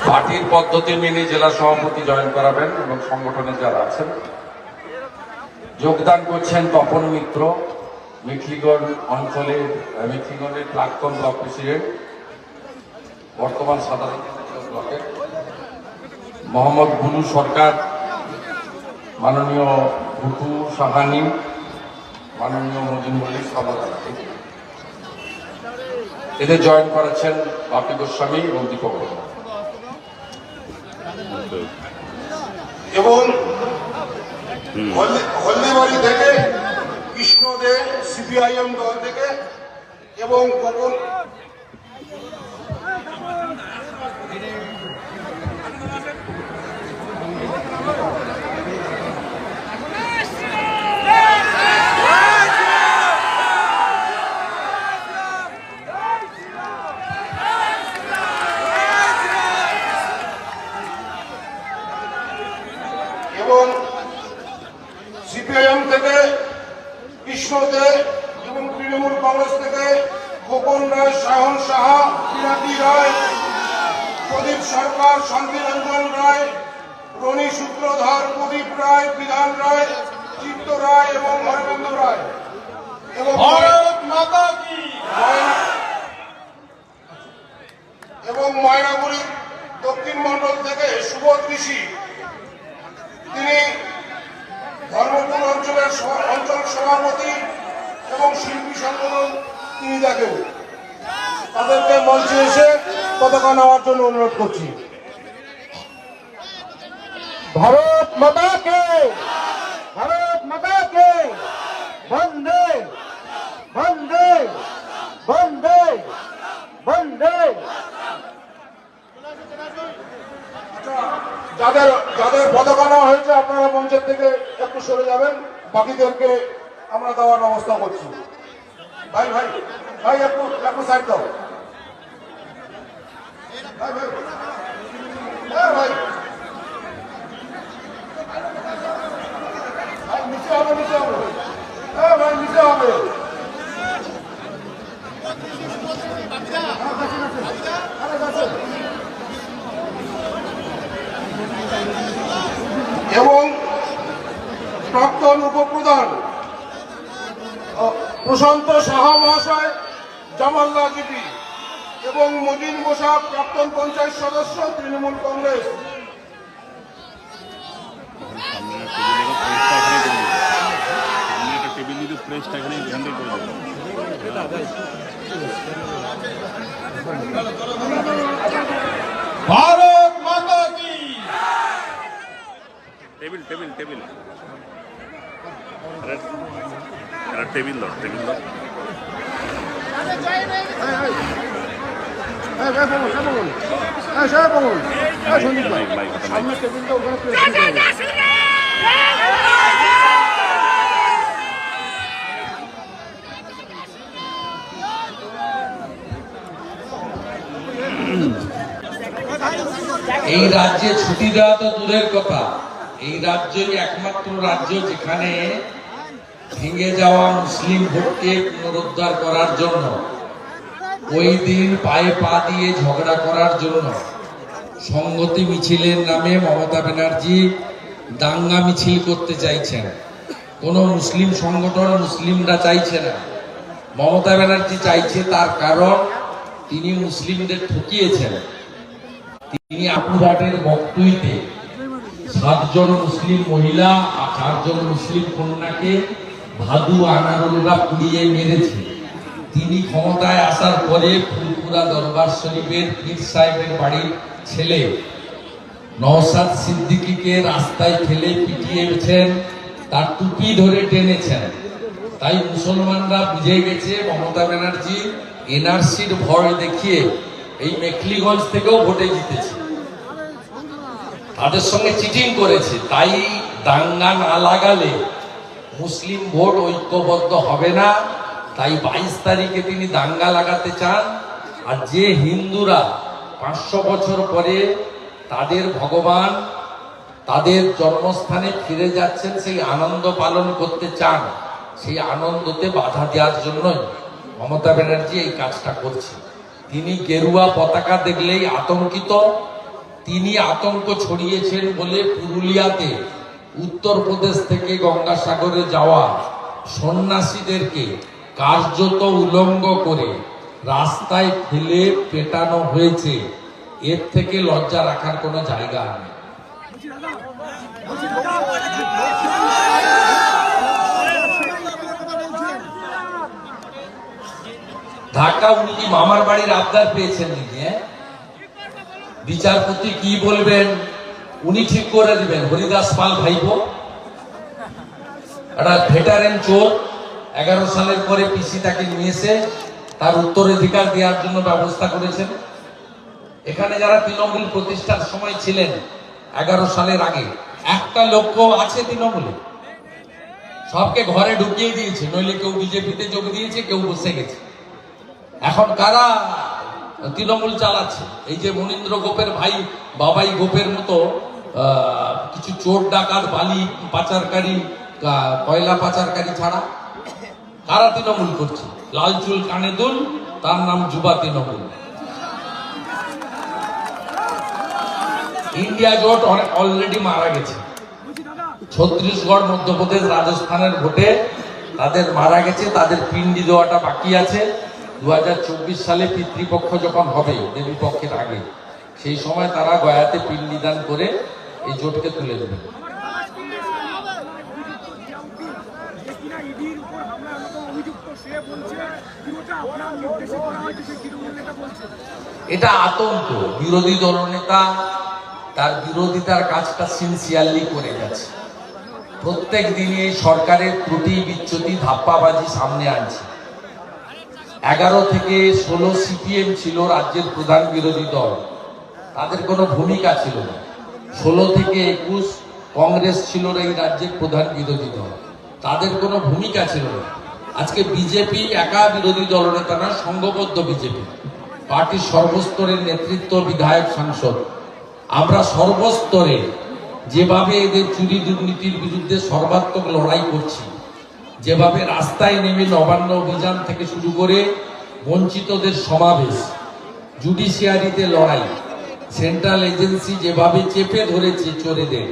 পার্টির পদ্ধতি মেনে জেলা সভাপতি জয়েন করাবেন এবং সংগঠনের যারা আছেন যোগদান করছেন। তপন মিত্র, মেখলিগঞ্জ অঞ্চলের মেখলিগঞ্জের প্রাক্তন ব্লক প্রেসিডেন্ট, বর্তমান সাধারণ ব্লকের। মোহাম্মদ বুলু সরকার, মাননীয় ভুটু সাহানি, মাননীয় মজিন মল্লিক সভাপতি। এদের জয়েন করেছেন বাপি গোস্বামী এবং দীপক এবং হলদিবাড়ি থেকে কৃষ্ণ দে সিপিআইএম দল থেকে এবং গোপন এবং সিপিআইএম থেকে কৃষ্ণ দে এবং তৃণমূল কংগ্রেস থেকে খোকন রায়, সায়ন সাহা, পিনাকি রায়, প্রদীপ সরকার, শান্তিরঞ্জন রায়, রনি সূত্রধর, প্রদীপ রায়, বিধান রায়, চিত্ত রায় এবং অরবিন্দ রায় এবং ময়নাগুড়ি দক্ষিণ মন্ডল থেকে সুবোধ ঋষি, তিনি ধর্মপুর অঞ্চল সভাপতি এবং শিল্পী সংগঠন তিনি দেখেন। তাদেরকে মঞ্চে এসে পতাকা নেওয়ার জন্য অনুরোধ করছি। ভারত মাতা কে, ভারত মাতা কে, বন্দে বন্দে বন্দে বন্দে। যাদের যাদের পতাকা নেওয়া হয়েছে আপনারা মঞ্চের থেকে একটু সরে যাবেন, বাকিদেরকে আমরা দেওয়ার ব্যবস্থা করছি। ভাই ভাই ভাই একটু সাইড দাও। ভাই ভাই ভাই ভাই নিচে হবে, নিচে হবে, ভাই নিচে হবে। এবং প্রাক্তন উপপ্রধান প্রশান্ত সাহা মহাশয়, জামাল্লা জিপি এবং মজিন মোশা, প্রাক্তন পঞ্চায়েত সদস্য, তৃণমূল কংগ্রেস। ভারত মাতা কি। টেবিল টেবিল টেবিল টেবিল দাও, টেবিল দাও। এই রাজ্যে ছুটি দেওয়া তো দূরের কথা, এই রাজ্যই একমাত্র রাজ্য যেখানে ভেঙে যাওয়া মুসলিম ভোটকে পুনরুদ্ধার করার জন্য, ওই দিন পায়ে পা দিয়ে ঝগড়া করার জন্য সংহতি মিছিলের নামে মমতা ব্যানার্জি দাঙ্গা মিছিল করতে চাইছেন। কোন মুসলিম সংগঠন মুসলিমরা চাইছে না, মমতা ব্যানার্জি চাইছে। তার কারণ তিনি মুসলিমদের ঠকিয়েছেন। তিনি আপুরহাটের বক্তব্যে 7 জন মুসলিম মহিলা আর 4 জন মুসলিম কন্যাকে ভাদু আনারুলরা পুড়িয়ে মেরেছে। তিনি ক্ষমতায় আসার পরে ফুলপুরা দরবার শরীফের পীর সাহেবের বাড়ির ছেলে নওশাদ সিদ্দিকীকে রাস্তায় ফেলে পিটিয়েছেন, তার টুপি ধরে টেনেছেন। তাই মুসলমানরা বুঝে গেছে মমতা ব্যানার্জি এনআরসির ভয় দেখিয়ে এই মেখলিগঞ্জ থেকেও ভোটে জিতেছে, তাদের সঙ্গে চিটিং করেছে। তাই দাঙ্গা না লাগালে মুসলিম ভোট ঐক্যবদ্ধ হবে না। তাই 22 তারিখে তিনি দাঙ্গা লাগাতে চান। আর যে হিন্দুরা 500 বছর পরে তাদের ভগবান তাদের জন্মস্থানে ফিরে যাচ্ছেন, সেই আনন্দ পালন করতে চান, সেই আনন্দতে বাধা দেওয়ার জন্যই মমতা ব্যানার্জি এই কাজটা করছে। তিনি গেরুয়া পতাকা দেখলেই আতঙ্কিত। তিনি আতঙ্ক ছড়িয়েছেন বলে পুরুলিয়াতে উত্তরপ্রদেশ থেকে গঙ্গাসাগরে যাওয়া সন্ন্যাসীদেরকে কার্যত উলঙ্গ করে রাস্তায় ফেলে পেটানো হয়েছে। এর থেকে লজ্জা রাখার কোনো জায়গা নেই। ঢাকা উনি কি মামার বাড়ির আবদার পেয়েছেন নাকি? বিচারপতি কি বলবেন উনি ঠিক করে দিবেন। হরিদাস পাল ভাইপো একটা ভেটারেন চোর, 11 সালের পরে পিসি তাকে নিয়ে এসে তার উত্তরাধিকার দেওয়ার জন্য ব্যবস্থা করেছেন। এখানে যারা তৃণমূল প্রতিষ্ঠার সময় ছিলেন 11 সালের আগে, একটা লক্ষ্য আছে তৃণমূলে, সবকে ঘরে ঢুকিয়ে দিয়েছে, নইলে কেউ বিজেপিতে যোগ দিয়েছে, কেউ বসে গেছে। এখন কারা তৃণমূল চালাচ্ছে? এই যে মনীন্দ্র গোপের ভাই বাবাই গোপের মতো কিছু চোর ডাকাত, বালি পাচারকারী, কয়লা পাচারকারী ছাড়া কারা তৃণমূল করছে? লাল চুল কানে দুল, তার নাম যুবা তৃণমূল। ইন্ডিয়া জোট অলরেডি মারা গেছে। ছত্তিশগড়, মধ্যপ্রদেশ, রাজস্থানের ভোটে তাদের মারা গেছে। তাদের পিণ্ডি দেওয়াটা বাকি আছে। 2024 সালে পিতৃপক্ষ যখন হবে, দেবী পক্ষের আগে, সেই সময় তারা গয়াতে পিণ্ডি দান করে এই জোটকে তুলে দেবে। এটা আতঙ্ক। বিরোধী দলনেতা তার বিরোধিতার কাজটা সিনসিয়ারলি করে গেছে। প্রত্যেক দিনে সরকারের ত্রুটি বিচ্যুতি ধাপ্পাবাজি সামনে আনছে। 11 থেকে 16 সিপিএম ছিল রাজ্যের প্রধান বিরোধী দল, তাদের কোনো ভূমিকা ছিল না। 16 থেকে 21 কংগ্রেস ছিল এই রাজ্যের প্রধান বিরোধী দল, তাদের কোনো ভূমিকা ছিল না। আজকে বিজেপি একা বিরোধী দলনেতা না, সংঘবদ্ধ বিজেপি, পার্টির সর্বস্তরের নেতৃত্ব, বিধায়ক, সাংসদ, আমরা সর্বস্তরে যেভাবে এদের চুরি দুর্নীতির বিরুদ্ধে সর্বাত্মক লড়াই করছি, যেভাবে রাস্তায় নেমে নবান্ন অভিযান থেকে শুরু করে বঞ্চিতদের সমাবেশ, জুডিশিয়ারিতে লড়াই, সেন্ট্রাল এজেন্সি যেভাবে চেপে ধরেছে চোরেদের,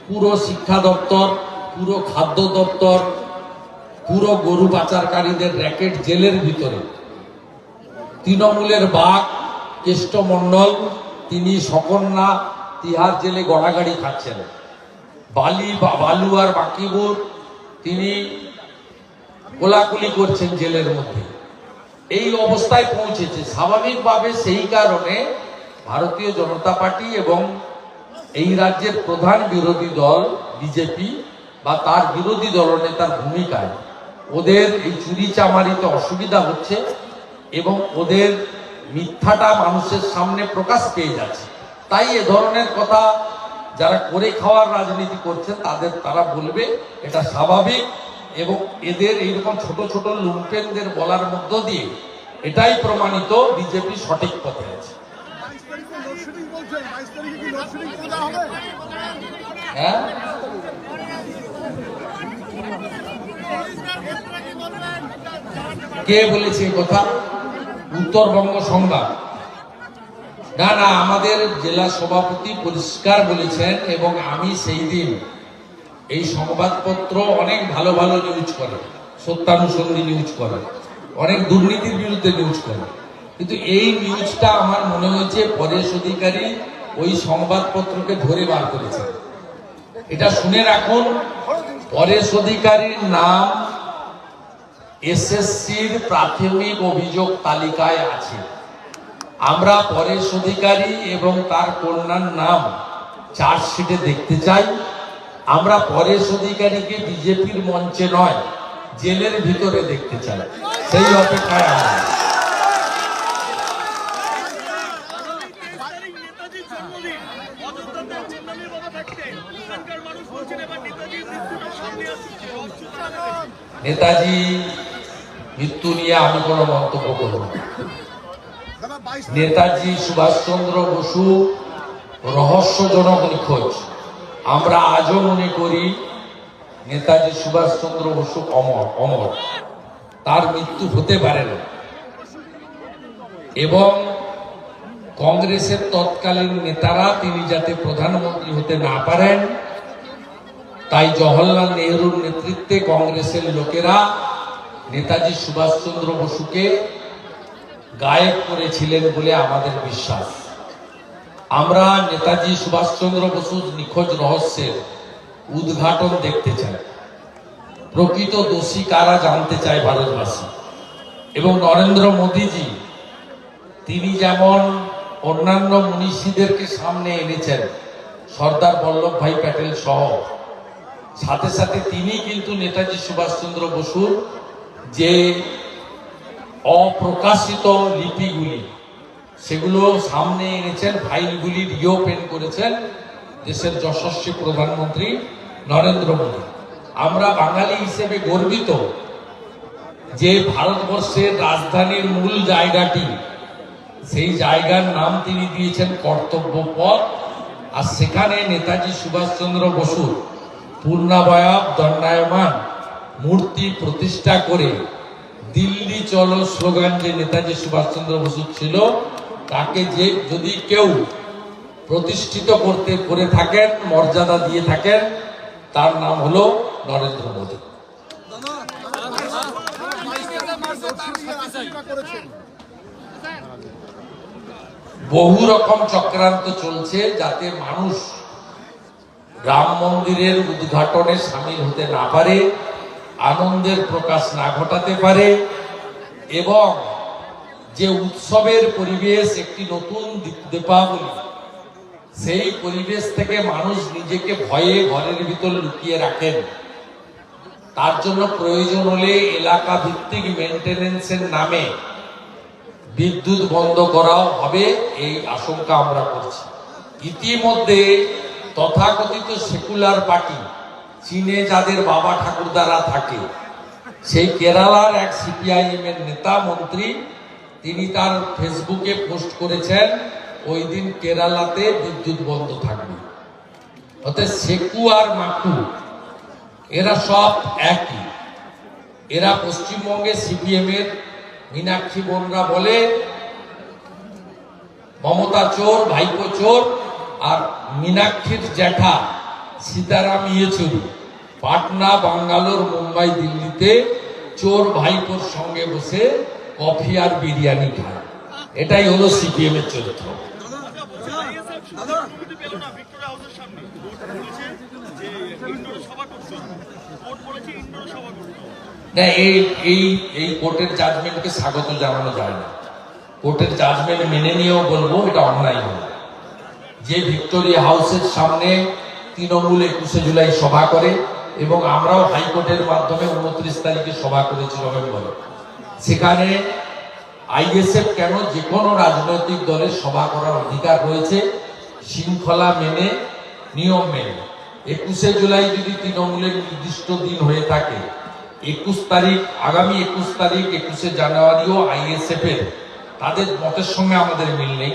পুরো শিক্ষা দপ্তর, পুরো খাদ্য দপ্তর, পুরো গরু পাচারকারীদের র্যাকেট জেলের ভিতরে, তৃণমূলের বাঘ কেষ্টমণ্ডল তিনি সকন্যা তিহার জেলে গড়াগাড়ি খাচ্ছেন, বালু আর বাকিবুর তিনি কোলাকুলি করছেন জেলের মধ্যে। এই অবস্থায় পৌঁছেছে। স্বাভাবিকভাবে সেই কারণে ভারতীয় জনতা পার্টি এবং এই রাজ্যের প্রধান বিরোধী দল বিজেপি বা তার বিরোধী দলনেতার ভূমিকায় ওদের এই চুরি চামারিতে অসুবিধা হচ্ছে এবং ওদের মিথ্যাটা মানুষের সামনে প্রকাশ পেয়ে যাচ্ছে। তাই এ ধরনের কথা যারা করে খাওয়ার রাজনীতি করছেন তারা বলবে, এটা স্বাভাবিক। এবং এদের এইরকম ছোট ছোট লুম্পেনদের বলার মধ্য দিয়ে এটাই প্রমাণিত বিজেপি সঠিক পথে আছে। হ্যাঁ, কে বলেছে এই কথা? উত্তরবঙ্গ সংবাদ? না না, আমাদের জেলা সভাপতি পরিষ্কার বলেছেন এবং আমি সেই দিন এই সংবাদপত্র অনেক ভালো ভালো নিউজ করে, সত্যানুসন্ধি নিউজ করে, অনেক দুর্নীতির বিরুদ্ধে নিউজ করে, কিন্তু এই নিউজটা আমার মনে হয়েছে পরেশ অধিকারী ওই সংবাদপত্রকে ধরে বার করেছে। এটা শুনে রাখুন, পরেশ অধিকারীর নাম এসএসসির প্রাথমিক অভিযোগ তালিকায় আছে। আমরা পরেশ অধিকারী এবং তার কন্যার নাম চার্জশিটে দেখতে চাই। আমরা পরেশ অধিকারীকে বিজেপির মঞ্চে নয়, জেলের ভিতরে দেখতে চাই। সেই অপেক্ষায় আমরা। নেতাজি মৃত্যু নিয়ে আমি কোনো মন্তব্য করব না। নেতাজি সুভাষচন্দ্র বসু রহস্যজনক নিখোঁজ। আমরা আজও মনে করি নেতাজি সুভাষচন্দ্র বসু অমর, তার মৃত্যু হতে পারে না। এবং কংগ্রেসের তৎকালীন নেতারা তিনি যাতে প্রধানমন্ত্রী হতে না পারেন তাই জওহরলাল নেহরুর নেতৃত্বে কংগ্রেসের লোকেরা নেতাজি সুভাষচন্দ্র বসুকে গায়েব করেছিলেন বলে আমাদের বিশ্বাস। আমরা নেতাজি সুভাষচন্দ্র বসুর নিখোঁজ রহস্যের উদ্ঘাটন দেখতে চাই। প্রকৃত দোষী কারা জানতে চায় ভারতবাসী। এবং নরেন্দ্র মোদীজি তিনি যেমন অন্যান্য মনীষীদেরকে সামনে এনেছেন, সর্দার বল্লভভাই প্যাটেল সহ, সাথে সাথে তিনি কিন্তু নেতাজি সুভাষচন্দ্র বসুর যে অপ্রকাশিত লিপিগুলি সেগুলো সামনে এনেছেন, ফাইলগুলি রিওপেন করেছেন দেশের যশস্বী প্রধানমন্ত্রী নরেন্দ্র মোদী। আমরা বাঙালি হিসেবে গর্বিত যে ভারতবর্ষের রাজধানীর মূল জায়গাটি, সেই জায়গার নাম তিনি দিয়েছেন কর্তব্য পথ, আর সেখানে নেতাজি সুভাষচন্দ্র বসুর পূর্ণাবয়ব দণ্ডায়মান মূর্তি প্রতিষ্ঠা করে দিল্লি চলো স্লোগান যে নেতাজি সুভাষচন্দ্র বসু ছিল, তাকে যে যদি কেউ প্রতিষ্ঠিত করে থাকেন, মর্যাদা দিয়ে থাকেন, তার নাম হলো নরেন্দ্র মোদী। বহু রকম চক্রান্ত চলছে যাতে মানুষ রাম মন্দিরের উদ্ঘাটনে সামিল হতে না পারে, আনন্দের প্রকাশ না ঘটাতে পারে, এবং যে উৎসবের পরিবেশ, একটি নতুন দীপাবলি, সেই পরিবেশ থেকে মানুষ নিজেকে ভয়ে ঘরের ভিতর লুকিয়ে রাখেন। তার জন্য প্রয়োজন হলে এলাকা ভিত্তিক মেইনটেনেন্সের নামে বিদ্যুৎ বন্ধ করাও হবে, এই আশঙ্কা আমরা করছি। ইতিমধ্যে তথাকথিত সেকুলার পার্টি, চীনে যাদের বাবা ঠাকুরদারা থাকে, সেই কেরালার এক সিপিআইএম এর নেতা মন্ত্রী, তিনি তার ফেসবুকে পোস্ট করেছেন ওই দিন কেরালাতে বিদ্যুৎ বন্ধ থাকবে। অর্থাৎ সেকু আর মাকু এরা সব একই। এরা পশ্চিমবঙ্গে সিপিএম এর মীনাক্ষী বোনরা বলে মমতা চোর, ভাইপো চোর, আর মীনাক্ষীর জ্যাঠা সীতারাম ইয়েচুরি পাটনা, বাঙ্গালোর, মুম্বাই, দিল্লিতে চোর ভাইপোর সঙ্গে বসে কফি আর বিরিয়ানি খায়। এটাই হলো সিপিএম এর চরিত্র। না, এই কোর্টের জাজমেন্টকে স্বাগত জানানো যায় না। কোর্টের জাজমেন্ট মেনে নিয়েও বলবো এটা অন্যায় হবে। যে ভিক্টোরিয়া হাউসের সামনে তৃণমূল 21শে জুলাই সভা করে, এবং আমরাও হাইকোর্টের মাধ্যমে 29 তারিখে সভা করেছি নভেম্বরে, সেখানে আইএসএফ কেন, যে কোনো রাজনৈতিক দলের সভা করার অধিকার রয়েছে শৃঙ্খলা মেনে, নিয়ম মেনে। 21শে জুলাই যদি তৃণমূলের নির্দিষ্ট দিন হয়ে থাকে, 21 তারিখ, আগামী 21 তারিখ, 21শে জানুয়ারিও আইএসএফ এর, তাদের মতের সঙ্গে আমাদের মিল নেই।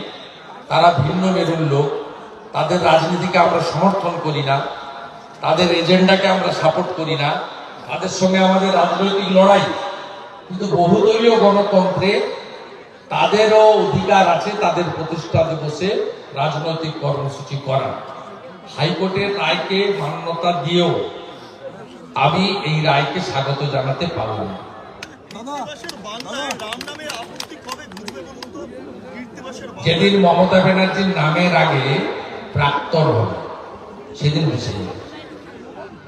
তারা ভিন্ন মেরুর লোক, তাদের রাজনীতিকে আমরা সমর্থন করি না, তাদের এজেন্ডাকে আমরা সাপোর্ট করি না, তাদের সঙ্গে আমাদের রাজনৈতিক লড়াই। কিন্তু বহুদলীয় গণতন্ত্রে তাদেরও অধিকার আছে তাদের প্রতিষ্ঠা দিবসে রাজনৈতিক কর্মসূচি করা। হাইকোর্টের রায়কে মান্যতা দিয়েও আমি এই রায়কে স্বাগত জানাতে পারব না। যেদিন মমতা ব্যানার্জির নামের আগে প্রাক্তন হবে সেদিন বসে যাবে।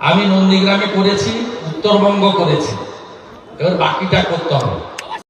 আমি নন্দীগ্রামে করেছি, উত্তরবঙ্গ করেছি, এবার বাকিটা করতে হবে।